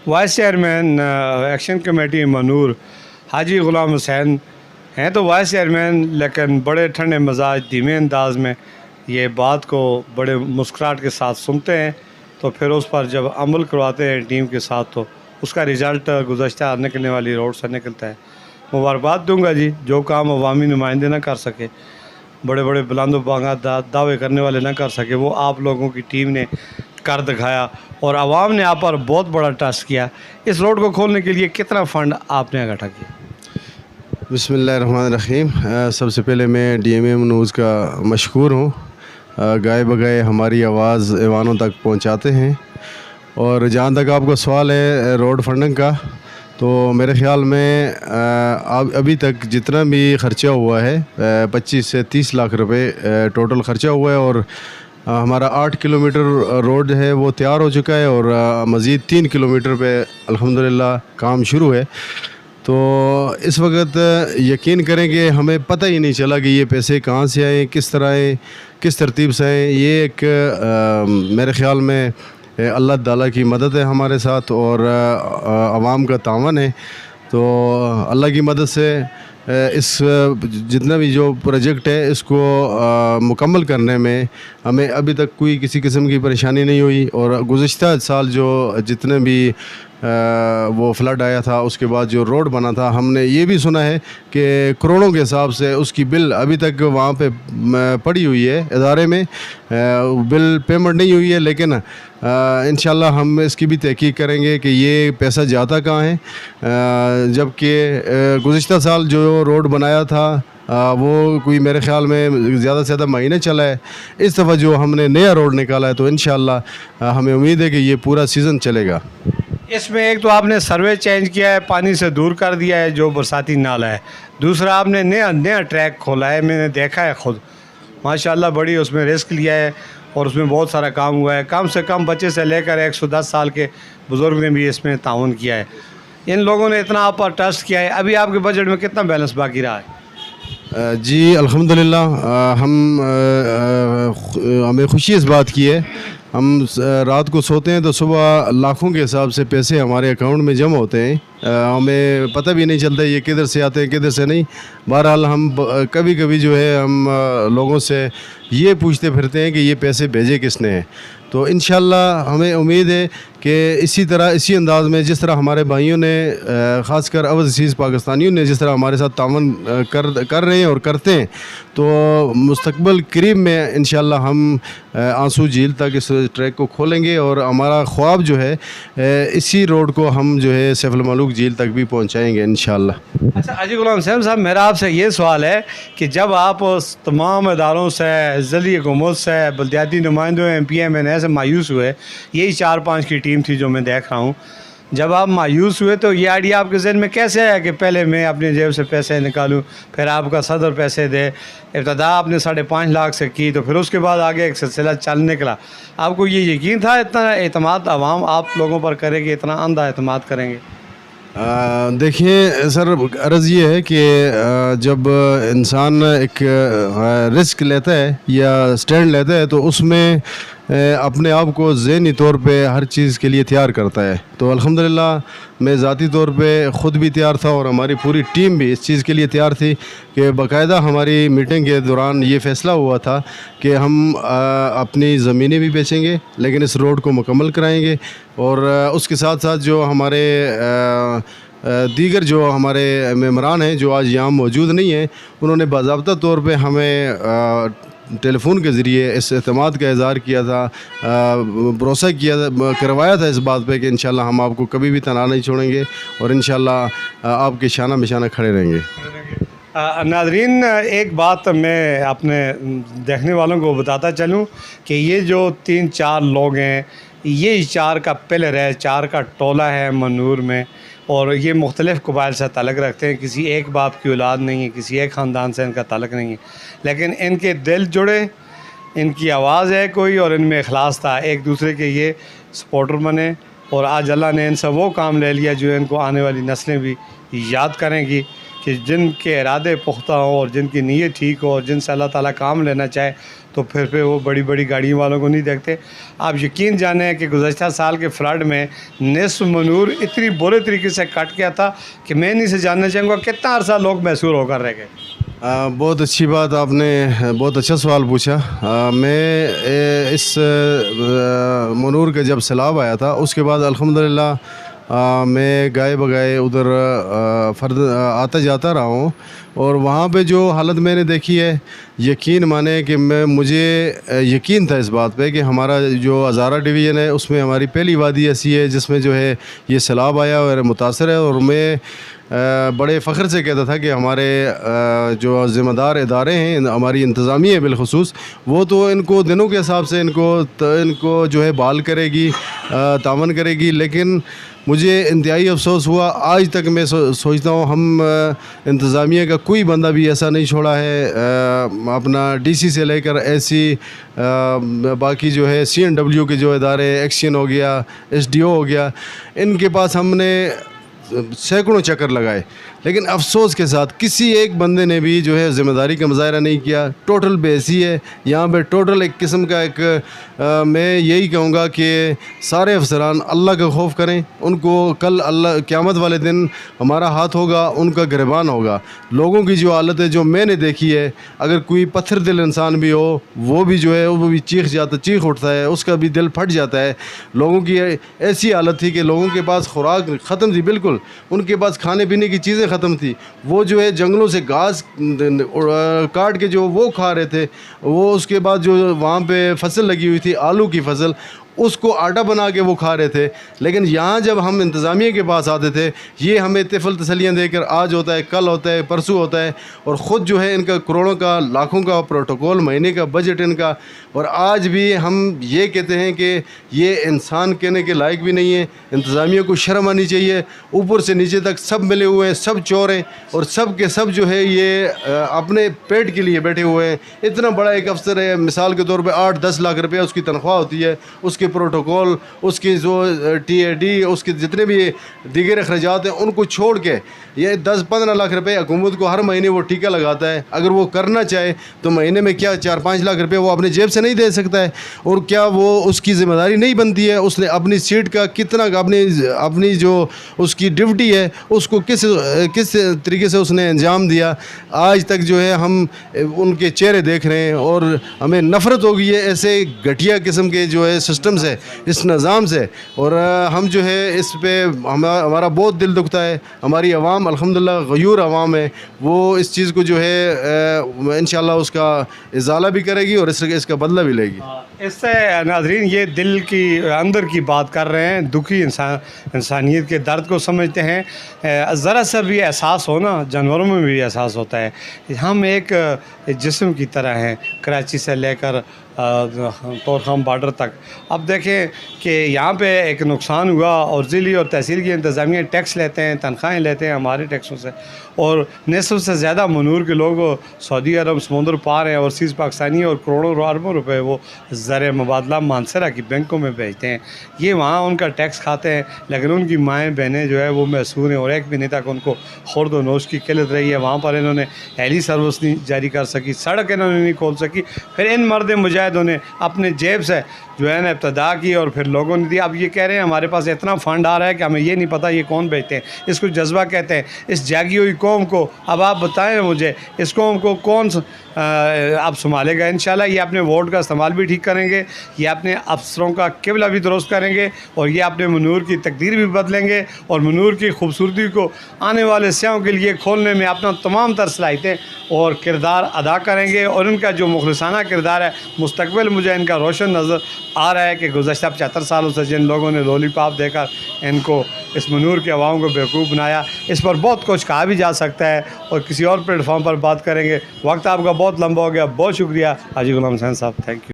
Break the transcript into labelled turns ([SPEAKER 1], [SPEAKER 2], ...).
[SPEAKER 1] Vice chairman action committee Manoor Haji Ghulam Hussain हैं तो vice chairman, लेकिन बड़े ठंडे मिजाज धीमे अंदाज में ये बात को बड़े मुस्कुराहट के साथ सुनते हैं, तो फिर उस पर जब अमल करवाते हैं टीम के साथ तो उसका रिज़ल्ट गुज़श्ता निकलने वाली रोड से निकलता है। मुबारकबाद दूंगा जी, जो काम अवामी नुमाइंदे ना कर सके, बड़े बड़े बुलंद बांगा दावे करने वाले ना कर सके, वो आप लोगों की टीम ने कर दिखाया और आवाम ने आप पर बहुत बड़ा ट्रस्ट किया। इस रोड को खोलने के लिए कितना फ़ंड आपने इकट्ठा किया?
[SPEAKER 2] बिस्मिल्लाहिर्रहमानिर्रहीम। सबसे पहले मैं DMA न्यूज़ का मशकूर हूँ। गाए बगाए हमारी आवाज़ ऐवानों तक पहुँचाते हैं। और जहाँ तक आपका सवाल है रोड फंडिंग का, तो मेरे ख़्याल में अभी तक जितना भी ख़र्चा हुआ है 25 से 30 लाख रुपए टोटल ख़र्चा हुआ है। और हमारा 8 किलोमीटर रोड है वो तैयार हो चुका है और मज़ीद 3 किलोमीटर पे अल्हम्दुलिल्लाह काम शुरू है। तो इस वक्त यकीन करें कि हमें पता ही नहीं चला कि ये पैसे कहाँ से आए, किस तरह आए, किस तरतीब से आए। ये एक मेरे ख़्याल में अल्लाह ताला की मदद है हमारे साथ और आवाम का तावन है। तो अल्लाह की मदद से इस जितना भी जो प्रोजेक्ट है इसको मुकम्मल करने में हमें अभी तक कोई किसी किस्म की परेशानी नहीं हुई। और गुज़श्ता साल जो जितने भी वो फ्लड आया था उसके बाद जो रोड बना था, हमने ये भी सुना है कि करोड़ों के हिसाब से उसकी बिल अभी तक वहाँ पे पड़ी हुई है इदारे में, बिल पेमेंट नहीं हुई है। लेकिन इंशाल्लाह हम इसकी भी तहकीक करेंगे कि ये पैसा जाता कहाँ है। जबकि गुज़श्ता साल जो रोड बनाया था वो कोई मेरे ख़्याल में ज़्यादा से ज़्यादा महीने चला है। इस दफ़ा जो हमने नया रोड निकाला है तो इंशाल्लाह हमें उम्मीद है कि ये पूरा सीज़न चलेगा।
[SPEAKER 1] इसमें एक तो आपने सर्वे चेंज किया है, पानी से दूर कर दिया है जो बरसाती नाला है, दूसरा आपने नया ट्रैक खोला है, मैंने देखा है ख़ुद, माशाल्लाह बड़ी उसमें रिस्क लिया है और उसमें बहुत सारा काम हुआ है। कम से कम बच्चे से लेकर 110 साल के बुज़ुर्ग ने भी इसमें ताउन किया है। इन लोगों ने इतना आप पर ट्रस्ट किया है। अभी आपके बजट में कितना बैलेंस बाकी रहा है?
[SPEAKER 2] जी अल्हम्दुलिल्लाह, हमें खुशी इस बात की है। हम रात को सोते हैं तो सुबह लाखों के हिसाब से पैसे हमारे अकाउंट में जमा होते हैं। हमें पता भी नहीं चलता ये किधर से आते हैं किधर से नहीं। बहरहाल हम कभी कभी जो है हम लोगों से ये पूछते फिरते हैं कि ये पैसे भेजे किसने हैं। तो इंशाल्लाह हमें उम्मीद है कि इसी तरह इसी अंदाज़ में जिस तरह हमारे भाइयों ने ख़ासकर ओवरसीज़ पाकिस्तानियों ने जिस तरह हमारे साथ तावन कर रहे हैं और करते हैं, तो मुस्तकबिल करीब में इंशाल्लाह हम आंसू झील तक इस ट्रैक को खोलेंगे और हमारा ख्वाब जो है इसी रोड को हम जो है सैफुल मलूक झील तक भी पहुंचाएंगे इंशाल्लाह।
[SPEAKER 1] अच्छा हाजी ग़ुलाम हुसैन साहब, मेरा आपसे ये सवाल है कि जब आप तमाम इदारों से, ज़िली हुकूमत से, बल्दियाती नुमाइंदों MPMNA से मायूस हुए, यही 4-5 की टीम थी जो मैं देख रहा हूँ, जब आप मायूस हुए तो ये आइडिया आपके जहन में कैसे आया कि पहले मैं अपनी जेब से पैसे निकालूं, फिर आपका सदर पैसे दे? इब्तदा आपने 5.5 लाख से की, तो फिर उसके बाद आगे एक सिलसिला चल निकला। आपको ये यकीन था इतना एतमाद आवाम आप लोगों पर करेगी, इतना अंधा एतमाद करेंगे?
[SPEAKER 2] देखिए सर, अर्ज़ ये है कि जब इंसान एक रिस्क लेता है या स्टैंड लेता है तो उसमें अपने आप को ज़हनी तौर पे हर चीज़ के लिए तैयार करता है। तो अल्हम्दुलिल्लाह मैं ज़ाती तौर पे ख़ुद भी तैयार था और हमारी पूरी टीम भी इस चीज़ के लिए तैयार थी कि बाकायदा हमारी मीटिंग के दौरान ये फ़ैसला हुआ था कि हम अपनी ज़मीनें भी बेचेंगे लेकिन इस रोड को मुकम्मल कराएंगे। और उसके साथ साथ जो हमारे दीगर जो हमारे मेम्बरान हैं जो आज यहाँ मौजूद नहीं हैं, उन्होंने बाज़ाब्ता तौर पे हमें टेलीफोन के ज़रिए इस एतमाद का इज़हार किया था, भरोसा करवाया था इस बात पे कि इंशाल्लाह हम आपको कभी भी तना नहीं छोड़ेंगे और इंशाल्लाह आपके शाना बिशाना खड़े रहेंगे।
[SPEAKER 1] नाज़रीन, एक बात मैं अपने देखने वालों को बताता चलूँ कि ये जो 3-4 लोग हैं, ये 4 का पिलर है, 4 का टोला है मनूर में, और ये मुख्तलिफ़ कबाइल से ताल्लुक़ रखते हैं। किसी एक बाप की औलाद नहीं है, किसी एक ख़ानदान से इनका ताल्लुक़ नहीं है, लेकिन इनके दिल जुड़े, इनकी आवाज़ है कोई और इनमें इखलास था, एक दूसरे के ये सपोर्टर बने। और आज अल्लाह ने इनसे वो काम ले लिया जो इनको आने वाली नस्लें भी याद करेंगी कि जिनके इरादे पुख्ता हों और जिनकी नीयत ठीक हो और जिनसे अल्लाह ताला काम लेना चाहे तो फिर वो बड़ी बड़ी गाड़ियों वालों को नहीं देखते। आप यकीन जाने कि गुज़श्ता साल के फ्लड में निस्फ मनूर इतनी बुरे तरीके से कट गया था कि मैं इन्हीं से जानना चाहूँगा कितना अरसा लोग मैसूर होकर रह गए।
[SPEAKER 2] बहुत अच्छी बात आपने बहुत अच्छा सवाल पूछा। मैं इस मनूर का जब सैलाब आया था उसके बाद अल्हम्दुलिल्लाह मैं गाए बगाए उधर फर्द आता जाता रहा हूँ और वहाँ पे जो हालत मैंने देखी है, यकीन माने कि मुझे यकीन था इस बात पे कि हमारा जो हज़ारा डिवीज़न है उसमें हमारी पहली वादी ऐसी है जिसमें जो है ये सैलाब आया और मुतासर है। और मैं बड़े फ़ख्र से कहता था कि हमारे जो ज़िम्मेदार इदारे हैं, हमारी इंतज़ामिया बिलखुसूस, वो तो इनको दिनों के हिसाब से इनको जो है बहाल करेगी, तावन करेगी। लेकिन मुझे इंतहाई अफसोस हुआ, आज तक मैं सोचता हूँ हम इंतज़ामिया का कोई बंदा भी ऐसा नहीं छोड़ा है, अपना DC से लेकर ऐसी बाकी जो है CNW के जो इदारे, एक्शन हो गया, SDO हो गया, इनके पास हमने सैकड़ों चक्कर लगाए, लेकिन अफसोस के साथ किसी एक बंदे ने भी जो है ज़िम्मेदारी का मुज़ाहरा नहीं किया। टोटल बेसी है यहाँ पे, टोटल एक किस्म का एक मैं यही कहूँगा कि सारे अफसरान अल्लाह का खौफ करें। उनको कल अल्लाह क़यामत वाले दिन हमारा हाथ होगा, उनका गिरबान होगा। लोगों की जो हालत है जो मैंने देखी है, अगर कोई पत्थर दिल इंसान भी हो वो भी जो है वो भी चीख उठता है, उसका भी दिल फट जाता है। लोगों की ऐसी हालत थी कि लोगों के पास खुराक ख़त्म थी, बिल्कुल उनके पास खाने पीने की चीज़ें ख़त्म थी। वो जो है जंगलों से घास काट के जो वो खा रहे थे, वो उसके बाद जो वहाँ पे फसल लगी हुई थी आलू की फसल, उसको आटा बना के वो खा रहे थे। लेकिन यहाँ जब हम इंतज़ामिया के पास आते थे, ये हमें तिफल तसलियाँ देकर आज होता है, कल होता है, परसों होता है, और ख़ुद जो है इनका करोड़ों का लाखों का प्रोटोकॉल, महीने का बजट इनका, और आज भी हम ये कहते हैं कि ये इंसान कहने के लायक भी नहीं है। इंतज़ामिया को शर्म आनी चाहिए। ऊपर से नीचे तक सब मिले हुए हैं, सब चोर हैं और सब के सब जो है ये अपने पेट के लिए बैठे हुए हैं। इतना बड़ा एक अफसर है, मिसाल के तौर पे 8-10 लाख रुपया उसकी तनख्वाह होती है, उसके प्रोटोकॉल, उसकी जो TAD, उसके जितने भी दीगर अखराजात हैं, उनको छोड़ के ये 10-15 लाख रुपए हुकूमत को हर महीने वो टीका लगाता है। अगर वो करना चाहे तो महीने में क्या 4-5 लाख रुपए वो अपने जेब से नहीं दे सकता है? और क्या वो उसकी ज़िम्मेदारी नहीं बनती है? उसने अपनी सीट का कितना अपनी जो उसकी ड्यूटी है उसको किस तरीके से उसने अंजाम दिया। आज तक जो है हम उनके चेहरे देख रहे हैं और हमें नफ़रत हो गई है ऐसे घटिया किस्म के जो है सिस्टम से, इस निज़ाम से। और हम जो है इस पे हमारा बहुत दिल दुखता है। हमारी आवाम अल्हम्दुलिल्लाह गयूर आवाम है, वो इस चीज़ को जो है इंशाअल्लाह उसका इज़ाला भी करेगी और इसका बदला भी लेगी।
[SPEAKER 1] इससे नाज़रीन ये दिल की अंदर की बात कर रहे हैं, दुखी इंसानियत के दर्द को समझते हैं। ज़रा सा भी एहसास हो ना, जानवरों में भी एहसास होता है। हम एक जिस्म की तरह हैं, कराची से लेकर तोरखाम बॉर्डर तक। अब देखें कि यहाँ पे एक नुकसान हुआ और ज़िली और तहसील की इंतज़ामिया टैक्स लेते हैं, तनख्वाहें लेते हैं हमारे टैक्सों से, और निस्फ़ से ज़्यादा मनूर के लोग सऊदी अरब समुंदर पार हैं और सीज़ पाकिस्तानी और करोड़ों अरबों रुपए वो ज़र मुबादला मानसरा की बैंकों में भेजते हैं। ये वहाँ उनका टैक्स खाते हैं, लेकिन उनकी माएँ बहनें जो है वो महसूर हैं और एक महीने तक उनको खुर्द व नोश की किल्लत रही है। वहाँ पर इन्होंने हेली सर्विस नहीं जारी कर सकी, सड़क इन्होंने नहीं खोल सकी। फिर इन मर्द मुजाहिदों ने अपने जेब से जो है ना इब्तदा की और फिर लोगों ने दिया। अब ये कह रहे हैं हमारे पास इतना फ़ंड आ रहा है कि हमें ये नहीं पता ये कौन बेचते हैं। इसको जज्बा कहते हैं। इस जागी हुई कौम को अब आप बताएं मुझे, इस कौम को कौन आप संभालेगा? इंशाल्लाह ये अपने वोट का इस्तेमाल भी ठीक करेंगे, ये अपने अफसरों का किबला भी दुरुस्त करेंगे और ये अपने मनूर की तकदीर भी बदलेंगे और मनूर की खूबसूरती को आने वाले स्याहों के लिए खोलने में अपना तमाम तर सलाहियतें और किरदार अदा करेंगे। और इनका जो मुखलिसाना किरदार है, मुस्तकबिल मुझे इनका रोशन नज़र आ रहा है कि गुज़श्ता 75 सालों से जिन लोगों ने लॉलीपॉप देकर इनको इस मनूर के अवाम को बेवकूफ़ बनाया, इस पर बहुत कुछ कहा भी जा सकता है और किसी और प्लेटफॉर्म पर बात करेंगे। वक्त आपका बहुत लंबा हो गया। बहुत शुक्रिया हाजी गुलाम हुसैन साहब, थैंक यू।